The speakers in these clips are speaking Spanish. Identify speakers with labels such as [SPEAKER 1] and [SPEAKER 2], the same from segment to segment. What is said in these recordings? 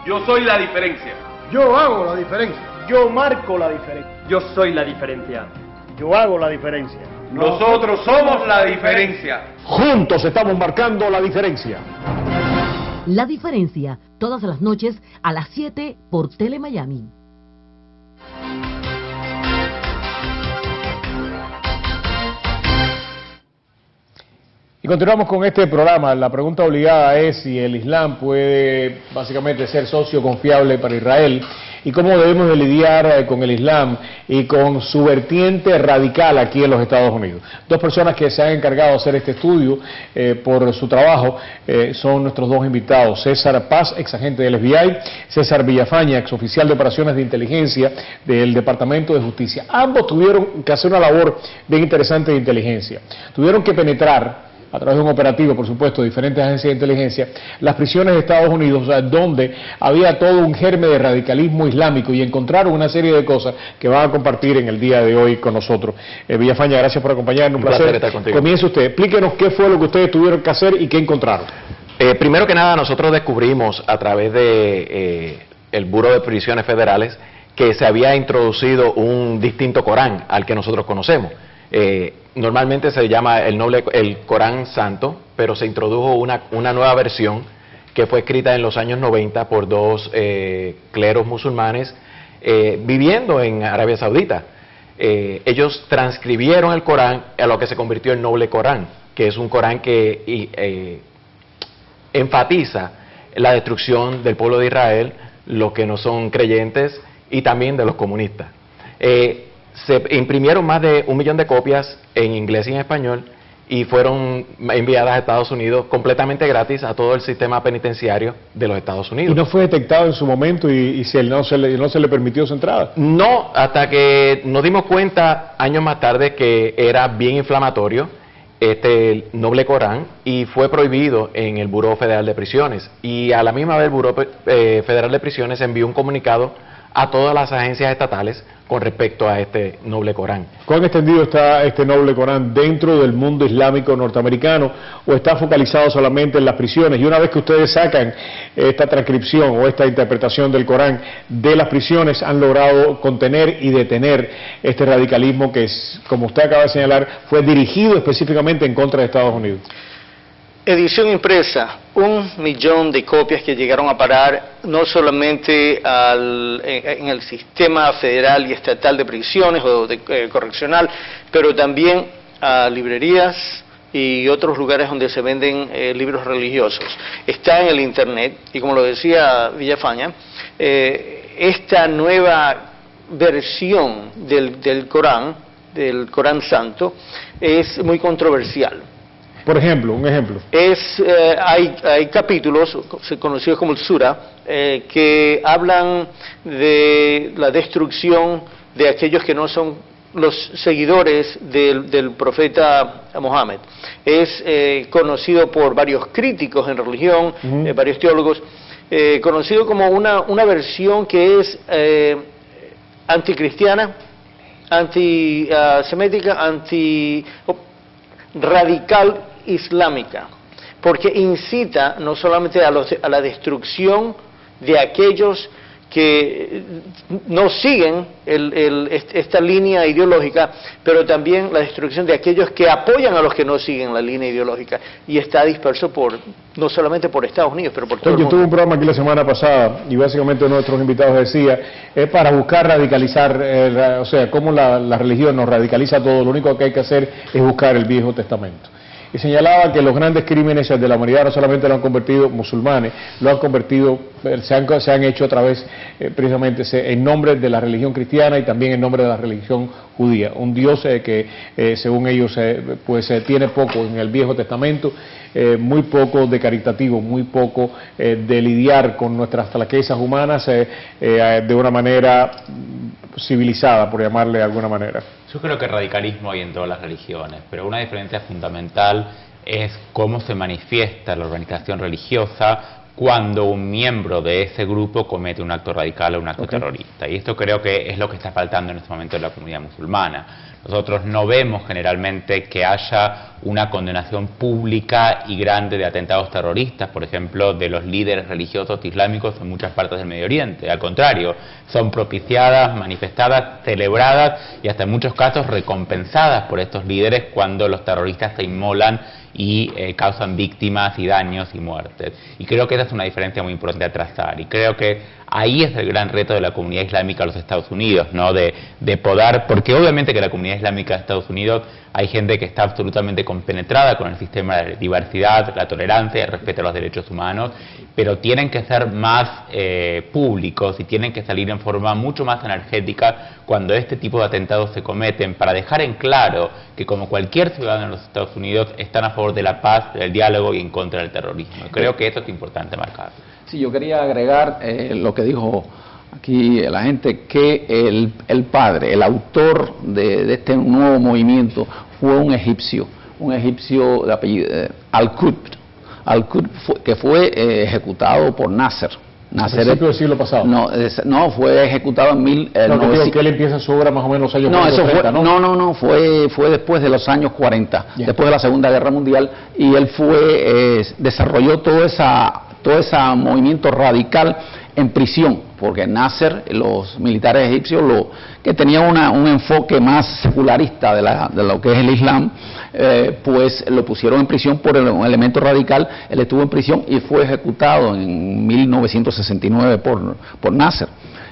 [SPEAKER 1] Yo soy la diferencia.
[SPEAKER 2] Yo hago la diferencia.
[SPEAKER 3] Yo marco la diferencia.
[SPEAKER 4] Yo soy la diferencia.
[SPEAKER 3] Yo hago la diferencia.
[SPEAKER 1] Nosotros somos la diferencia.
[SPEAKER 2] Juntos estamos marcando la diferencia.
[SPEAKER 5] La Diferencia, todas las noches a las 7 por Telemiami.
[SPEAKER 6] Y continuamos con este programa. La pregunta obligada es si el Islam puede básicamente ser socio confiable para Israel y cómo debemos de lidiar con el Islam y con su vertiente radical aquí en los Estados Unidos. Dos personas que se han encargado de hacer este estudio por su trabajo son nuestros dos invitados: César Paz, ex agente del FBI, César Villafaña, ex oficial de operaciones de inteligencia del Departamento de Justicia. Ambos tuvieron que hacer una labor bien interesante de inteligencia. Tuvieron que penetrar a través de un operativo, por supuesto, de diferentes agencias de inteligencia, las prisiones de Estados Unidos, donde había todo un germen de radicalismo islámico, y encontraron una serie de cosas que van a compartir en el día de hoy con nosotros. Villafaña, gracias por acompañarnos, un placer
[SPEAKER 7] estar contigo.
[SPEAKER 6] Comience usted, explíquenos qué fue lo que ustedes tuvieron que hacer y qué encontraron.
[SPEAKER 7] Primero que nada, nosotros descubrimos a través de el Buró de Prisiones Federales que se había introducido un distinto Corán al que nosotros conocemos. Normalmente se llama el Corán Santo, pero se introdujo una nueva versión que fue escrita en los años 90 por dos cleros musulmanes viviendo en Arabia Saudita. Ellos transcribieron el Corán a lo que se convirtió en Noble Corán, que es un Corán que enfatiza la destrucción del pueblo de Israel, los que no son creyentes y también de los comunistas. Se imprimieron más de 1 millón de copias en inglés y en español y fueron enviadas a Estados Unidos completamente gratis a todo el sistema penitenciario de los Estados Unidos.
[SPEAKER 6] ¿Y no fue detectado en su momento y no se le permitió su entrada?
[SPEAKER 7] No, hasta que nos dimos cuenta años más tarde que era bien inflamatorio este Noble Corán y fue prohibido en el Buró Federal de Prisiones. Y a la misma vez el Buró Federal de Prisiones envió un comunicado a todas las agencias estatales con respecto a este Noble Corán.
[SPEAKER 6] ¿Cuán extendido está este Noble Corán dentro del mundo islámico norteamericano o está focalizado solamente en las prisiones? Y una vez que ustedes sacan esta transcripción o esta interpretación del Corán de las prisiones, han logrado contener y detener este radicalismo que, como usted acaba de señalar, fue dirigido específicamente en contra de Estados Unidos.
[SPEAKER 3] Edición impresa, 1 millón de copias que llegaron a parar no solamente en el sistema federal y estatal de prisiones o de correccional, pero también a librerías y otros lugares donde se venden libros religiosos. Está en el internet y, como lo decía Villafaña, esta nueva versión del Corán Santo, es muy controversial.
[SPEAKER 6] Por ejemplo, un ejemplo.
[SPEAKER 3] Hay capítulos conocidos como el Sura que hablan de la destrucción de aquellos que no son los seguidores del profeta Mohammed. Es conocido por varios críticos en religión, varios teólogos, conocido como una versión que es anticristiana, antisemética, radical islámica, porque incita no solamente a la destrucción de aquellos que no siguen esta línea ideológica, pero también la destrucción de aquellos que apoyan a los que no siguen la línea ideológica, y está disperso no solamente por Estados Unidos, pero por todo el mundo.
[SPEAKER 6] Yo tuve un programa aquí la semana pasada y básicamente uno de nuestros invitados decía, es para buscar radicalizar, o sea, cómo la religión nos radicaliza todo, lo único que hay que hacer es buscar el Viejo Testamento. Y señalaba que los grandes crímenes de la humanidad no solamente lo han convertido musulmanes, lo han convertido, se han hecho a través precisamente en nombre de la religión cristiana y también en nombre de la religión judía. Un Dios que según ellos tiene poco en el Viejo Testamento, muy poco de caritativo, muy poco de lidiar con nuestras flaquezas humanas de una manera civilizada, por llamarle de alguna manera.
[SPEAKER 8] Yo creo que radicalismo hay en todas las religiones, pero una diferencia fundamental es cómo se manifiesta la organización religiosa cuando un miembro de ese grupo comete un acto radical o un acto terrorista. Y esto creo que es lo que está faltando en este momento en la comunidad musulmana. Nosotros no vemos generalmente que haya una condenación pública y grande de atentados terroristas, por ejemplo, de los líderes religiosos islámicos en muchas partes del Medio Oriente. Al contrario, son propiciadas, manifestadas, celebradas y hasta en muchos casos recompensadas por estos líderes cuando los terroristas se inmolan y causan víctimas y daños y muertes. Y creo que esa es una diferencia muy importante a trazar. Y creo que ahí es el gran reto de la comunidad islámica de los Estados Unidos, ¿no? De poder, porque obviamente que la comunidad islámica de Estados Unidos hay gente que está absolutamente compenetrada con el sistema de diversidad, la tolerancia, el respeto a los derechos humanos, pero tienen que ser más públicos y tienen que salir en forma mucho más energética cuando este tipo de atentados se cometen, para dejar en claro que como cualquier ciudadano de los Estados Unidos están a favor de la paz, del diálogo y en contra del terrorismo. Y creo que eso es importante marcar.
[SPEAKER 4] Sí, yo quería agregar lo que dijo aquí la gente, que el padre, el autor de este nuevo movimiento fue un egipcio de apellido Al-Qutb, que fue ejecutado por Nasser.
[SPEAKER 6] Nasser, principio del siglo pasado.
[SPEAKER 4] No, fue ejecutado en
[SPEAKER 6] que él empieza su obra más o menos en los años 40,
[SPEAKER 4] ¿no? Fue después de los años 40, después de la Segunda Guerra Mundial, y él desarrolló todo ese movimiento radical en prisión, porque Nasser, los militares egipcios, que tenían un enfoque más secularista de lo que es el Islam, pues lo pusieron en prisión por un elemento radical. Él estuvo en prisión y fue ejecutado en 1969 por Nasser.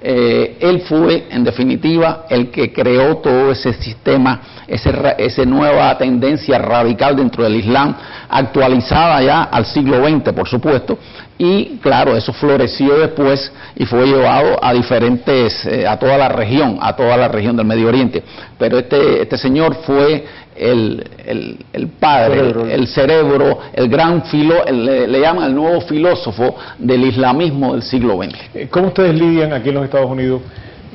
[SPEAKER 4] Él fue, en definitiva, el que creó todo ese sistema, esa nueva tendencia radical dentro del Islam, actualizada ya al siglo XX, por supuesto, y claro, eso floreció después y fue llevado a a toda la región del Medio Oriente. Pero este señor fue el padre, el cerebro, el gran le llaman el nuevo filósofo del islamismo del siglo XX.
[SPEAKER 6] ¿Cómo ustedes lidian aquí en los Estados Unidos?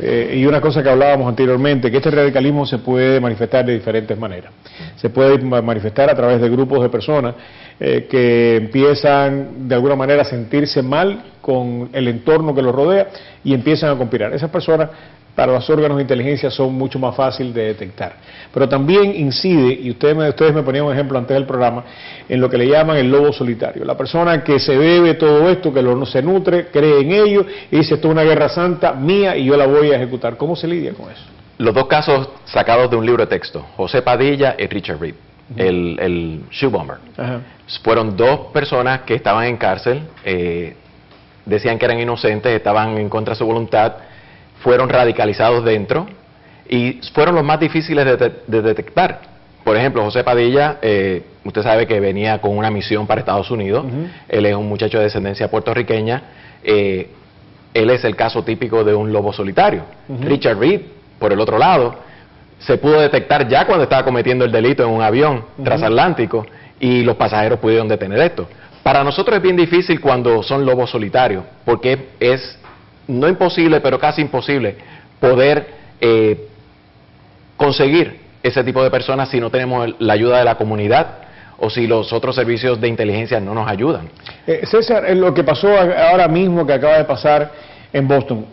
[SPEAKER 6] Y una cosa que hablábamos anteriormente, que este radicalismo se puede manifestar de diferentes maneras. Se puede manifestar a través de grupos de personas que empiezan de alguna manera a sentirse mal con el entorno que los rodea y empiezan a conspirar. Esas personas, para los órganos de inteligencia, son mucho más fáciles de detectar. Pero también incide, y ustedes me ponían un ejemplo antes del programa, en lo que le llaman el lobo solitario. La persona que se bebe todo esto, que se nutre, cree en ello y dice: esto es una guerra santa mía y yo la voy a ejecutar. ¿Cómo se lidia con eso?
[SPEAKER 7] Los dos casos sacados de un libro de texto, José Padilla y Richard Reed, el shoe bomber. Fueron dos personas que estaban en cárcel, decían que eran inocentes, estaban en contra de su voluntad, fueron radicalizados dentro y fueron los más difíciles de detectar. Por ejemplo, José Padilla, usted sabe que venía con una misión para Estados Unidos. Él es un muchacho de descendencia puertorriqueña. Él es el caso típico de un lobo solitario. Richard Reed, por el otro lado, se pudo detectar ya cuando estaba cometiendo el delito en un avión transatlántico y los pasajeros pudieron detener esto. Para nosotros es bien difícil cuando son lobos solitarios, porque es no imposible, pero casi imposible poder conseguir ese tipo de personas si no tenemos la ayuda de la comunidad o si los otros servicios de inteligencia no nos ayudan.
[SPEAKER 6] César, lo que pasó ahora mismo, que acaba de pasar en Boston,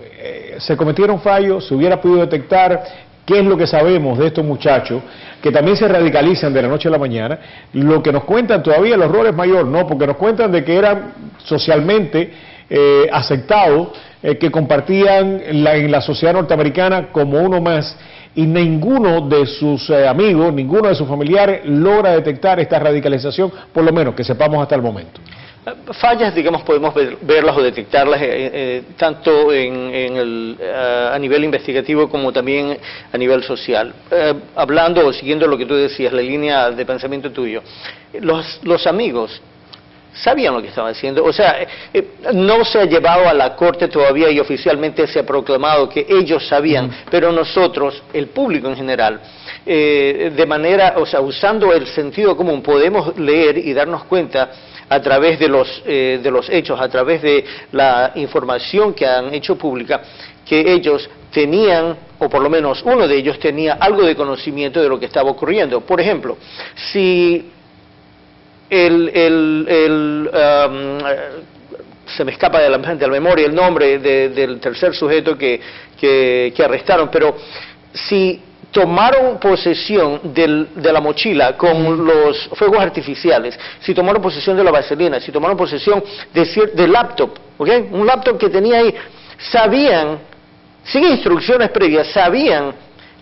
[SPEAKER 6] se cometieron fallos, se hubiera podido detectar. ¿Qué es lo que sabemos de estos muchachos que también se radicalizan de la noche a la mañana? Lo que nos cuentan todavía, el horror es mayor, ¿no? Porque nos cuentan de que eran socialmente aceptados, que compartían en la sociedad norteamericana como uno más, y ninguno de sus amigos, ninguno de sus familiares logra detectar esta radicalización, por lo menos que sepamos hasta el momento.
[SPEAKER 3] Fallas, digamos, podemos verlas o detectarlas tanto a nivel investigativo como también a nivel social. Hablando o siguiendo lo que tú decías, la línea de pensamiento tuyo, los amigos sabían lo que estaban haciendo. O sea, no se ha llevado a la corte todavía y oficialmente se ha proclamado que ellos sabían, pero nosotros, el público en general, de manera, o sea, usando el sentido común, podemos leer y darnos cuenta a través de los hechos, a través de la información que han hecho pública, que ellos tenían, o por lo menos uno de ellos tenía algo de conocimiento de lo que estaba ocurriendo. Por ejemplo, si se me escapa de la memoria el nombre del tercer sujeto que arrestaron, pero si tomaron posesión de la mochila con los fuegos artificiales, si tomaron posesión de la vaselina, si tomaron posesión del laptop, ¿okay? Un laptop que tenía ahí, sabían, sin instrucciones previas, sabían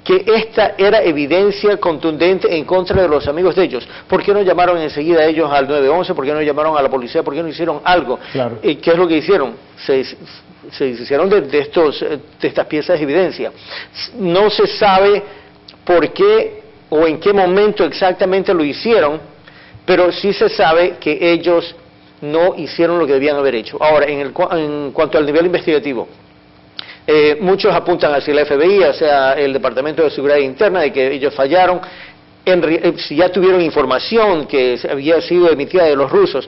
[SPEAKER 3] que esta era evidencia contundente en contra de los amigos de ellos. ¿Por qué no llamaron enseguida ellos al 911? ¿Por qué no llamaron a la policía? ¿Por qué no hicieron algo?
[SPEAKER 6] Claro.
[SPEAKER 3] ¿Y qué es lo que hicieron? Se hicieron de estas piezas de evidencia. No se sabe por qué o en qué momento exactamente lo hicieron, pero sí se sabe que ellos no hicieron lo que debían haber hecho. Ahora, en cuanto al nivel investigativo, muchos apuntan hacia el FBI, hacia el Departamento de Seguridad Interna, de que ellos fallaron. Si ya tuvieron información que había sido emitida de los rusos,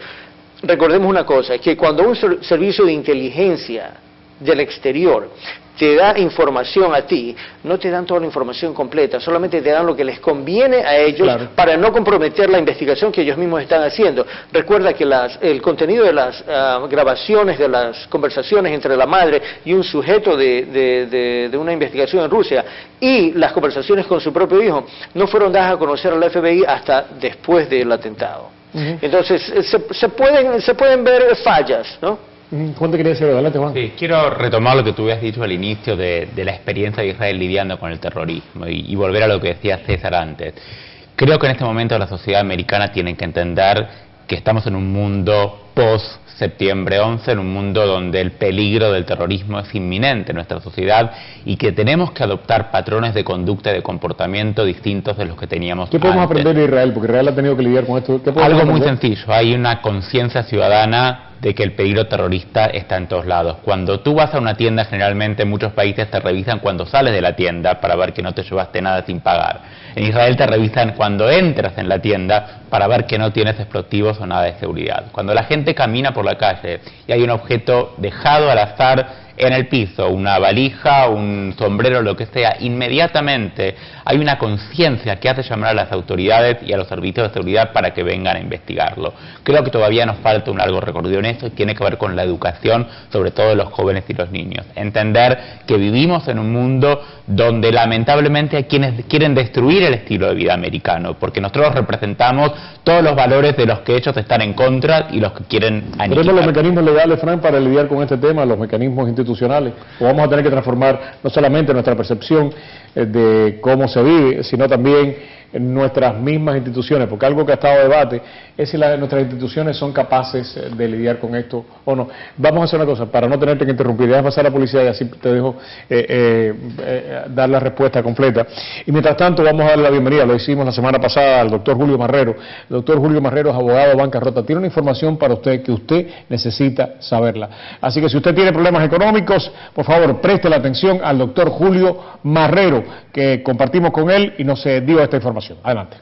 [SPEAKER 3] recordemos una cosa, que cuando un servicio de inteligencia del exterior te da información a ti, no te dan toda la información completa, solamente te dan lo que les conviene a ellos, claro, para no comprometer la investigación que ellos mismos están haciendo. Recuerda que el contenido de las grabaciones de las conversaciones entre la madre y un sujeto de una investigación en Rusia y las conversaciones con su propio hijo no fueron dadas a conocer al FBI hasta después del atentado. Entonces se pueden ver fallas, ¿no?
[SPEAKER 6] Juan te quería decir, adelante, Juan.
[SPEAKER 8] Sí, quiero retomar lo que tú habías dicho al inicio de la experiencia de Israel lidiando con el terrorismo y volver a lo que decía César antes. Creo que en este momento la sociedad americana tiene que entender que estamos en un mundo post-Septiembre 11, en un mundo donde el peligro del terrorismo es inminente en nuestra sociedad y que tenemos que adoptar patrones de conducta y de comportamiento distintos de los que teníamos antes.
[SPEAKER 6] ¿Qué podemos aprender de Israel? Porque Israel ha tenido que lidiar con esto.
[SPEAKER 8] Algo muy sencillo, hay una conciencia ciudadana de que el peligro terrorista está en todos lados. Cuando tú vas a una tienda, generalmente en muchos países te revisan cuando sales de la tienda para ver que no te llevaste nada sin pagar. En Israel te revisan cuando entras en la tienda para ver que no tienes explosivos o nada de seguridad. Cuando la gente camina por la calle y hay un objeto dejado al azar en el piso, una valija, un sombrero, lo que sea, inmediatamente hay una conciencia que hace llamar a las autoridades y a los servicios de seguridad para que vengan a investigarlo. Creo que todavía nos falta un largo recorrido en esto y tiene que ver con la educación, sobre todo de los jóvenes y los niños. Entender que vivimos en un mundo donde lamentablemente hay quienes quieren destruir el estilo de vida americano, porque nosotros representamos todos los valores de los que ellos están en contra y los que quieren aniquilar.
[SPEAKER 6] ¿Tenemos los mecanismos legales, Frank, para lidiar con este tema, los mecanismos institucionales? ¿O vamos a tener que transformar no solamente nuestra percepción de cómo se vive, sino también en nuestras mismas instituciones? Porque algo que ha estado a debate es si nuestras instituciones son capaces de lidiar con esto o no. Vamos a hacer una cosa, para no tenerte que interrumpir, déjame pasar a la publicidad y así te dejo dar la respuesta completa. Y mientras tanto vamos a dar la bienvenida, lo hicimos la semana pasada, al doctor Julio Marrero. El doctor Julio Marrero es abogado de bancarrota, tiene una información para usted que usted necesita saberla. Así que si usted tiene problemas económicos, por favor, preste la atención al doctor Julio Marrero, que compartimos con él y nos dio esta información. Adelante.